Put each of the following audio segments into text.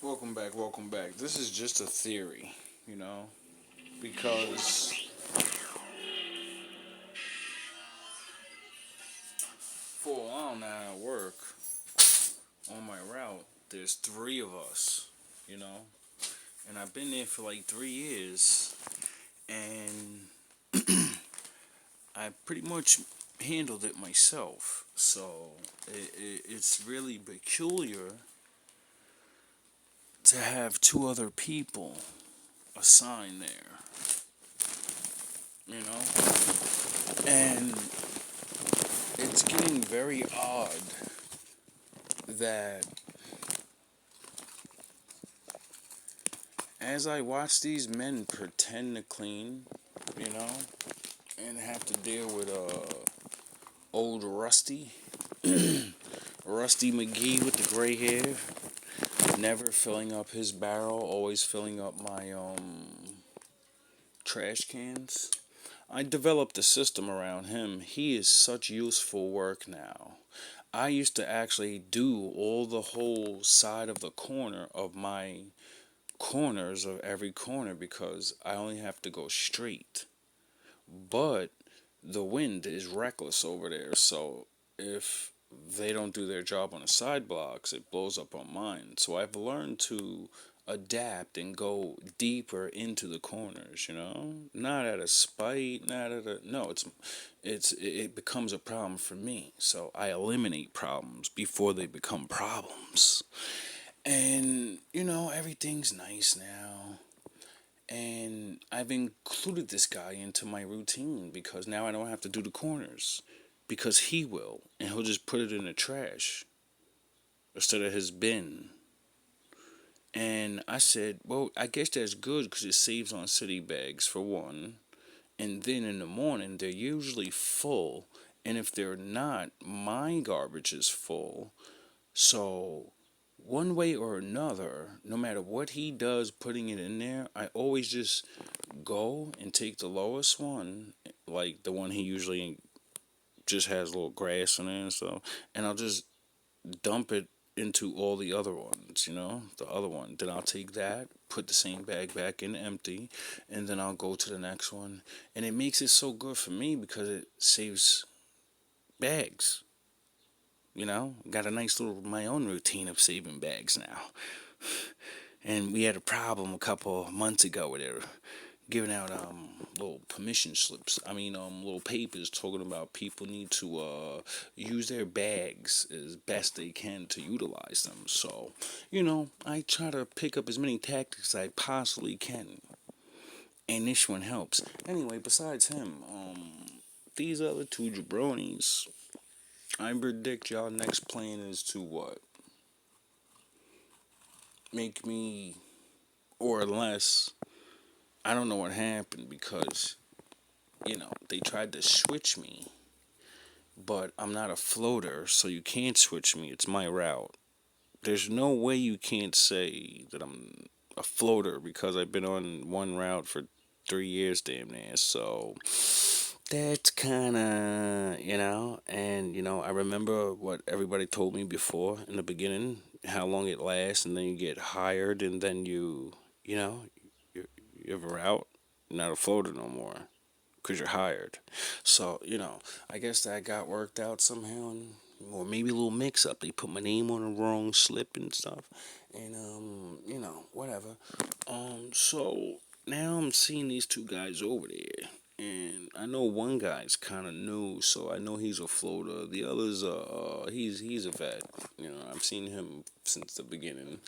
Welcome back. This is just a theory, you know, because for a while now at work, on my route, there's three of us, you know, and I've been there for like 3 years, and I pretty much handled it myself. So it's really peculiar to have two other people assigned there, you know, and it's getting very odd that as I watch these men pretend to clean, you know, and have to deal with old Rusty McGee with the gray hair, never filling up his barrel, always filling up my trash cans. I developed a system around him. He is such useful work now. I used to actually do all the whole side of the corner of my corners of every corner because I only have to go straight. But the wind is reckless over there, so if they don't do their job on the side blocks, it blows up on mine. So I've learned to adapt and go deeper into the corners, you know? Not out of spite, not out of no, it becomes a problem for me. So I eliminate problems before they become problems. And everything's nice now. And I've included this guy into my routine because now I don't have to do the corners because he will, and he'll just put it in the trash instead of his bin. And I said, well, I guess that's good because it saves on city bags for one. And then in the morning, they're usually full. And if they're not, my garbage is full. So one way or another, no matter what he does putting it in there, I always just go and take the lowest one, like the one he usually just has a little grass in it and stuff, and I'll just dump it into all the other ones, the other one. Then I'll take that, put the same bag back in empty, and then I'll go to the next one. And it makes it so good for me because it saves bags. Got a nice little my own routine of saving bags now. And we had a problem a couple of months ago where they were giving out little permission slips. Little papers talking about people need to use their bags as best they can to utilize them. So, I try to pick up as many tactics as I possibly can, and this one helps. Anyway, besides him, these other two jabronis, I predict y'all next plan is to what? Make me, or unless, I don't know what happened because, they tried to switch me, but I'm not a floater, so you can't switch me. It's my route. There's no way you can't say that I'm a floater because I've been on one route for 3 years damn near. So that's kind of, and, I remember what everybody told me before in the beginning, how long it lasts, and then you get hired, and then you know, you have a route, not a floater no more because you're hired. So, I guess that got worked out somehow, or maybe a little mix up. They put my name on the wrong slip and stuff, and, whatever. So now I'm seeing these two guys over there. And I know one guy's kind of new, so I know he's a floater. The other's he's a vet. I've seen him since the beginning.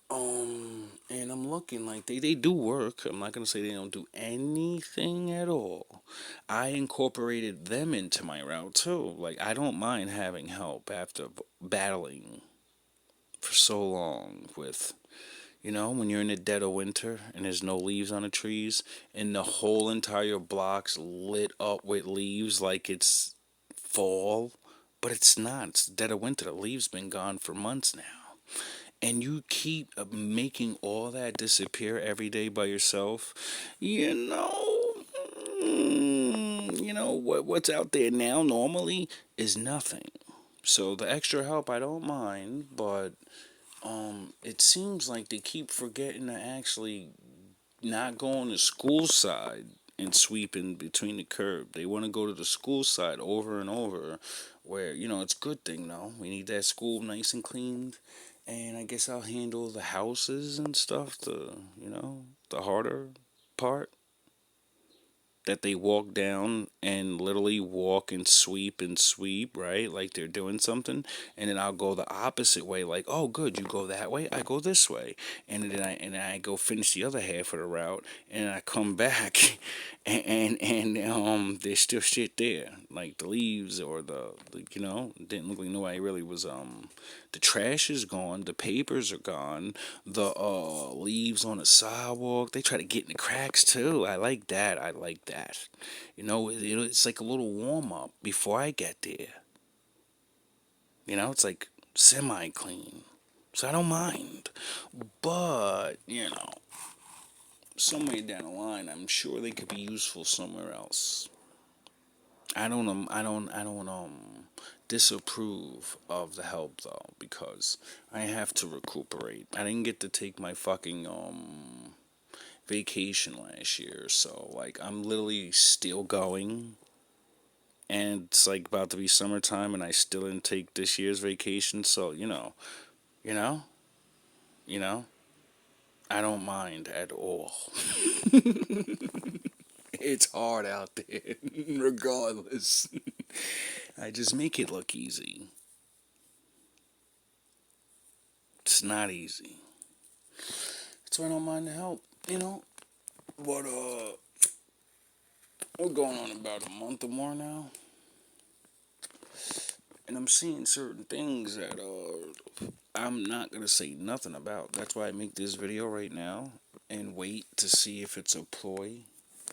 And I'm looking like they do work. I'm not gonna say they don't do anything at all. I incorporated them into my route too. Like I don't mind having help after battling for so long with, when you're in the dead of winter and there's no leaves on the trees and the whole entire block's lit up with leaves like it's fall, but it's not. It's the dead of winter. The leaves been gone for months now. And you keep making all that disappear every day by yourself, what's out there now normally is nothing. So the extra help I don't mind, but it seems like they keep forgetting to actually not go on the school side and sweep in between the curb. They want to go to the school side over and over, where, it's a good thing though. We need that school nice and cleaned. And I guess I'll handle the houses and stuff, the harder part, that they walk down and literally walk and sweep, right? Like they're doing something, and then I'll go the opposite way. Like, oh, good, you go that way, I go this way, and then I go finish the other half of the route, and I come back, and there's still shit there, like the leaves or it didn't look like nobody really was. The trash is gone, the papers are gone, the leaves on the sidewalk. They try to get in the cracks too. I like that. I like that. It's like a little warm up before I get there. It's like semi clean, so I don't mind. But somewhere down the line, I'm sure they could be useful somewhere else. I don't disapprove of the help though, because I have to recuperate. I didn't get to take my fucking vacation last year, so like I'm literally still going, and it's like about to be summertime, and I still didn't take this year's vacation. So you know, you know, I don't mind at all. It's hard out there, regardless. I just make it look easy. It's not easy. So I don't mind the help, But we're going on about a month or more now, and I'm seeing certain things that I'm not gonna say nothing about. That's why I make this video right now and wait to see if it's a ploy.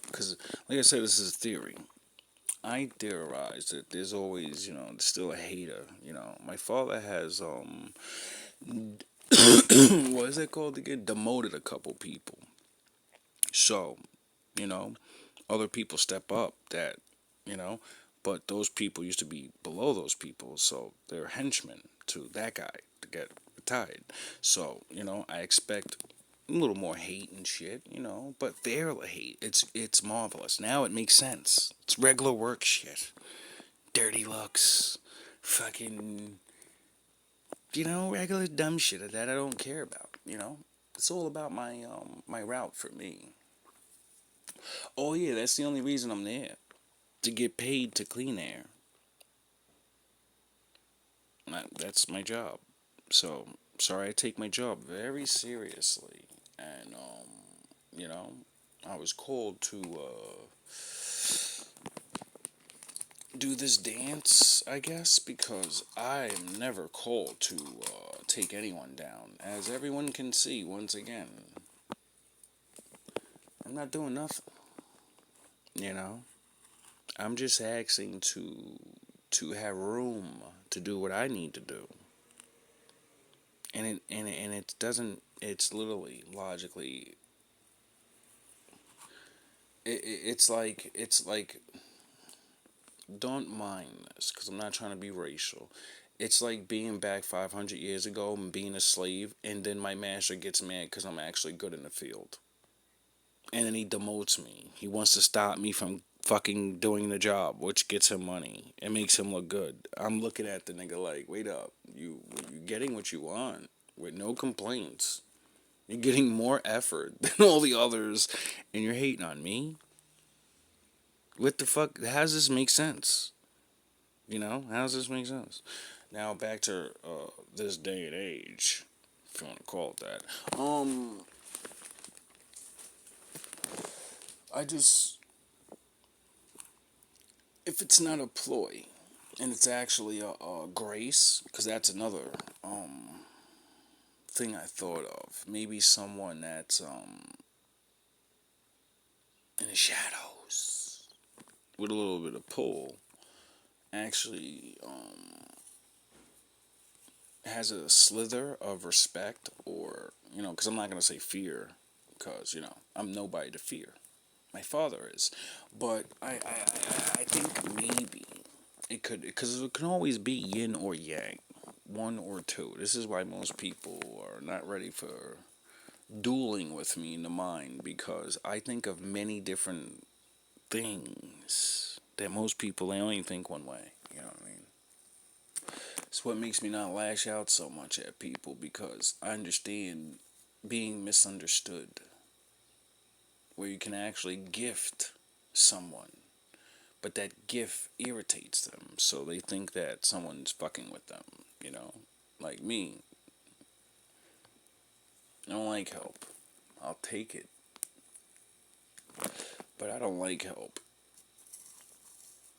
Because, like I said, this is a theory. I theorize that there's always, still a hater. My father has what is it called again? Demoted a couple people. So, you know, other people step up that, you know, but those people used to be below those people, so they're henchmen to that guy to get retired. So, I expect a little more hate and shit, but they're the hate. It's marvelous. Now it makes sense. It's regular work shit. Dirty looks, fucking, regular dumb shit that I don't care about. It's all about my route for me. Oh yeah, that's the only reason I'm there. To get paid to clean air. That's my job. So, sorry, I take my job very seriously. And, you know, I was called to do this dance, I guess, because I am never called to take anyone down. As everyone can see, once again, I'm not doing nothing. You know, I'm just asking to have room to do what I need to do. And it doesn't. It's literally logically. It's like don't mind this because I'm not trying to be racial. It's like being back 500 years ago and being a slave, and then my master gets mad because I'm actually good in the field. And then he demotes me. He wants to stop me from fucking doing the job, which gets him money. It makes him look good. I'm looking at the nigga like, wait up. You getting what you want with no complaints. You're getting more effort than all the others, and you're hating on me? What the fuck? How does this make sense? How does this make sense? Now back to this day and age, if you want to call it that. I just, if it's not a ploy, and it's actually a grace, because that's another thing I thought of. Maybe someone that's in the shadows with a little bit of pull actually has a slither of respect, or because I'm not gonna say fear, because I'm nobody to fear. My father is, but I think maybe it could, because it can always be yin or yang. one or two. This is why most people are not ready for dueling with me in the mind, because I think of many different things that most people, they only think one way. You know what I mean? It's what makes me not lash out so much at people, because I understand being misunderstood, where you can actually gift someone, but that gift irritates them, so they think that someone's fucking with them, you know? Like me, I don't like help. I'll take it, but I don't like help.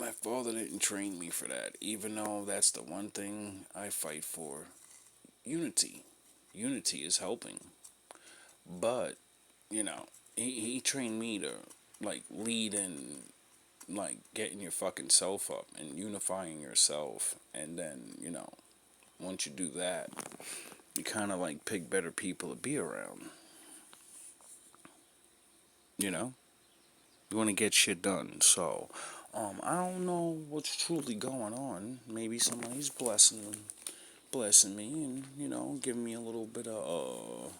My father didn't train me for that, even though that's the one thing I fight for. Unity. Unity is helping. But, you know, he trained me to, like, lead in, like, getting your fucking self up and unifying yourself. And then, you know, once you do that, you kind of, like, pick better people to be around. You know? You want to get shit done. So, I don't know what's truly going on. Maybe somebody's blessing me, and, you know, giving me a little bit of,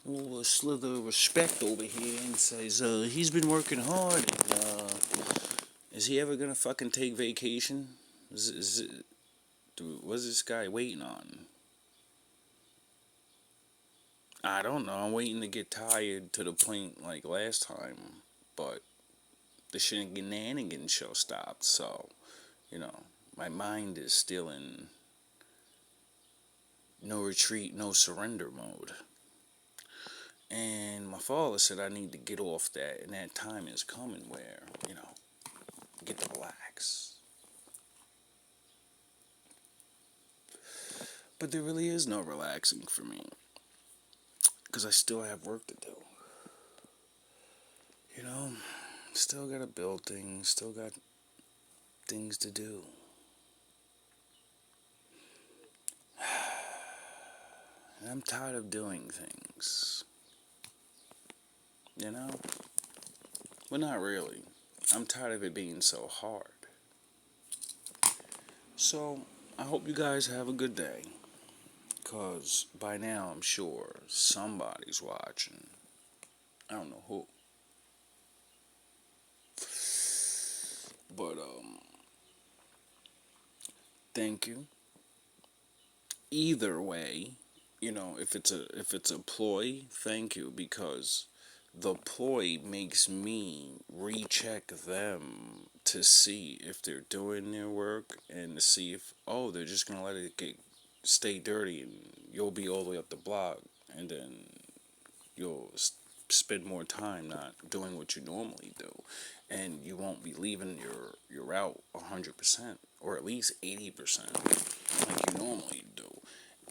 a little slither of respect over here, and says, he's been working hard, and, is he ever gonna fucking take vacation? What's this guy waiting on? I don't know. I'm waiting to get tired to the point like last time, but the shenanigans show stopped. So, you know, my mind is still in no retreat, no surrender mode. And my father said I need to get off that, and that time is coming where, you know, get to relax. But there really is no relaxing for me, because I still have work to do. You know, still gotta build things, still got things to do. And I'm tired of doing things. You know? Well, not really. I'm tired of it being so hard. So, I hope you guys have a good day. Because by now, I'm sure somebody's watching. I don't know who. But, thank you. Either way, you know, if it's a ploy, thank you, because the ploy makes me recheck them to see if they're doing their work, and to see if, oh, they're just gonna let it stay dirty, and you'll be all the way up the block, and then you'll spend more time not doing what you normally do, and you won't be leaving your route 100%, or at least 80%, like you normally do.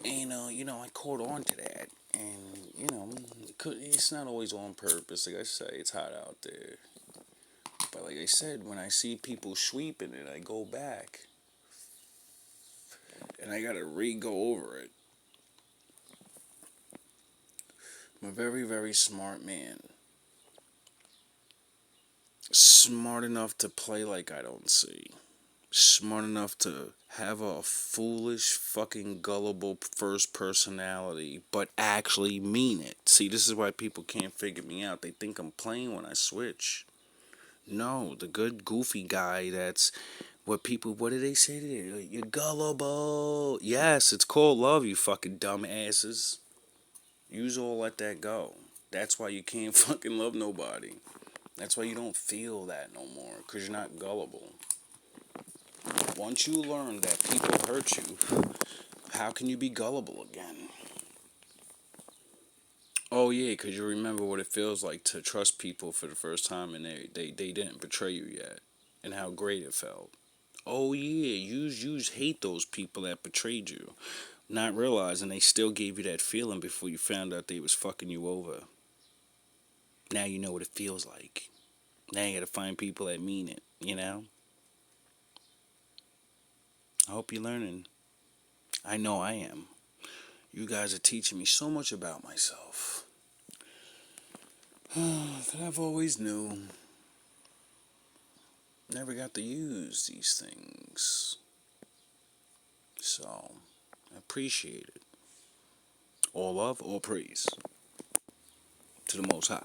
And you know, I caught on to that, and you know, it's not always on purpose. Like I say, it's hot out there. But like I said, when I see people sweeping it, I go back, and I gotta re-go over it. I'm a very, very smart man. Smart enough to play like I don't see. Smart enough to have a foolish, fucking gullible first personality, but actually mean it. See, this is why people can't figure me out. They think I'm playing when I switch. No, the good, goofy guy that's what do they say to you? You're gullible. Yes, it's called love, you fucking dumbasses. Use all let that go. That's why you can't fucking love nobody. That's why you don't feel that no more, because you're not gullible. Once you learn that people hurt you, how can you be gullible again? Oh yeah, because you remember what it feels like to trust people for the first time, and they didn't betray you yet, and how great it felt. Oh yeah, you hate those people that betrayed you, not realizing they still gave you that feeling before you found out they was fucking you over. Now you know what it feels like. Now you gotta find people that mean it, you know? I hope you're learning. I know I am. You guys are teaching me so much about myself that I've always knew. Never got to use these things. So, I appreciate it. All love, all praise to the Most High.